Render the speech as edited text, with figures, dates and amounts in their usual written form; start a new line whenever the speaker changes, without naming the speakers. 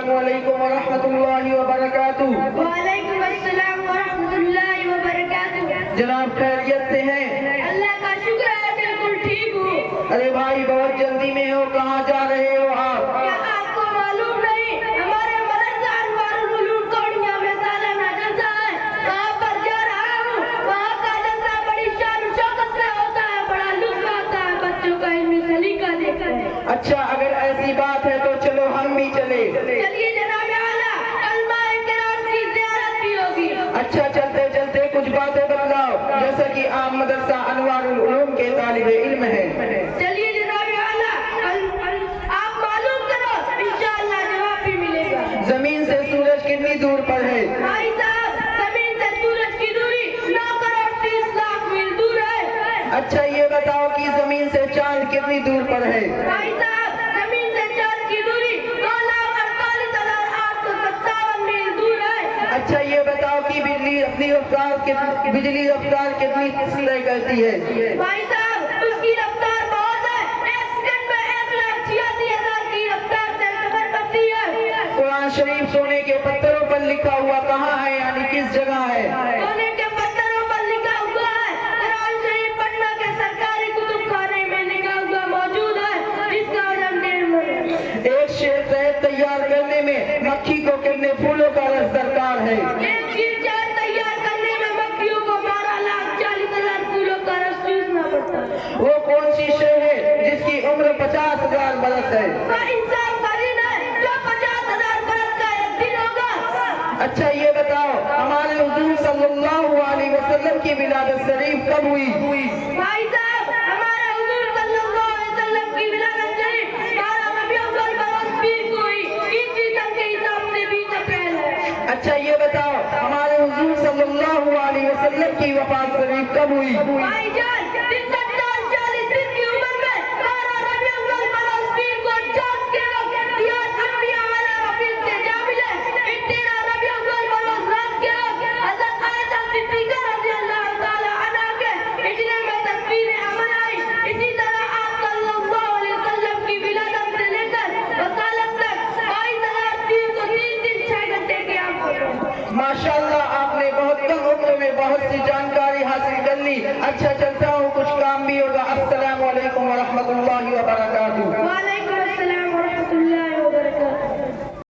السلام علیکم ورحمۃ اللہ وبرکاتہ۔
وعلیکم السلام ورحمۃ اللہ وبرکاتہ۔
جناب خیریت سے ہیں؟
اللہ کا شکر ہے بالکل ٹھیک ہوں۔
ارے بھائی بہت جلدی میں ہو، کہاں جا رہے ہو آپ؟
کیا آپ کو معلوم نہیں ہمارے مدرسہ انوار العلوم کوڑیاں میں سالانہ جلسہ ہے، وہاں پر جا رہا ہوں۔ وہاں کا جلسہ بڑی شان و شوکت سے ہوتا ہے، بڑا لطف آتا ہے بچوں کا علمی سلیقہ دیکھتے ہیں۔
اچھا اگر ایسی بات ہے تو چلو ہم بھی چلے۔
چلیے جناب اعلیٰ، علماء کرام کی زیارت بھی ہوگی۔
اچھا چلتے چلتے کچھ باتیں بتلاؤ، جیسا کہ آپ مدرسہ انوار العلوم کے طالب علم ہیں۔
چلیے جناب اعلیٰ، آپ معلوم کرو، انشاءاللہ جواب بھی ملے گا۔
زمین سے سورج کتنی دور پر ہے؟
بھائی صاحب، زمین سے سورج کی دوری 9 کروڑ 30 لاکھ میل دور ہے۔
اچھا یہ بتاؤ کہ زمین سے چاند کتنی دور پر ہے؟
بھائی صاحب، زمین سے چاند کی دوری 2,48,857 میل دور ہے۔
اچھا یہ بتاؤ کہ بجلی رفتار کتنی طے کرتی ہے؟
بھائی صاحب، اس کی رفتار بہت ہے، ایک سیکنڈ میں 1,86,000 کی رفتار سے سفر کرتی ہے۔
قرآن شریف سونے کے پتھروں پر لکھا ہوا کہاں ہے، یعنی کس جگہ ہے؟
سونے کے پتھروں پر لکھا ہوا ہے، قرآن شریف پٹنہ کے سرکاری کتب خانے میں لکھا ہوا موجود ہے، جس کا وزن 1.5 من ہے۔
ایک شیر شہد تیار کرنے میں مکھی کو کتنے پھولوں کا رس درکار ہے؟
ایک شیر شہد تیار کرنے میں مکھیوں کو 12,40,000 پھولوں کا رس چوسنا پڑتا ہے۔
وہ کون سی شے ہے جس کی عمر 50,000 برس ہے؟
وہ انسان کا دن ہے جو 50,000 برس کا ایک دن ہوگا۔
اچھا یہ بتاؤ ہمارے حضور صلی اللہ علیہ وسلم کی ولادت شریف کب ہوئی؟
بھائی صاحب، ہمارے حضور صلی اللہ علیہ وسلم کی ولادت شریف 12 ربیع الاول بروز پیر کو ہوئی، عیسوی سن کے حساب سے 20 اپریل ہے۔
اچھا یہ بتاؤ ہمارے حضور صلی اللہ علیہ وسلم کی وفات شریف کب ہوئی؟
بھائی جان، 63 سال 40 دن کی عمر میں 12 ربیع الاول بروز پیر کو چاند کے وقت دیات انبیاء والا حفیظ سے جا ملے۔ 13 ربیع الاول بروز رات کے وقت حضرت عائشہ صدیقہ رضی اللہ تعالی عنہا کے ہجرے میں تصویر عمل آئی۔ اسی طرح آپ صلی اللہ علیہ وسلم کی ولادت سے لے کر وصالت تک 22,306 گھنٹے قیام ہوتے ہیں۔
ماشاءاللہ آپ نے بہت کم عمر میں بہت سی جانکاری حاصل کر لی۔ اچھا چلتا ہوں، کچھ کام بھی ہوگا۔ السلام علیکم ورحمۃ اللہ وبرکاتہ۔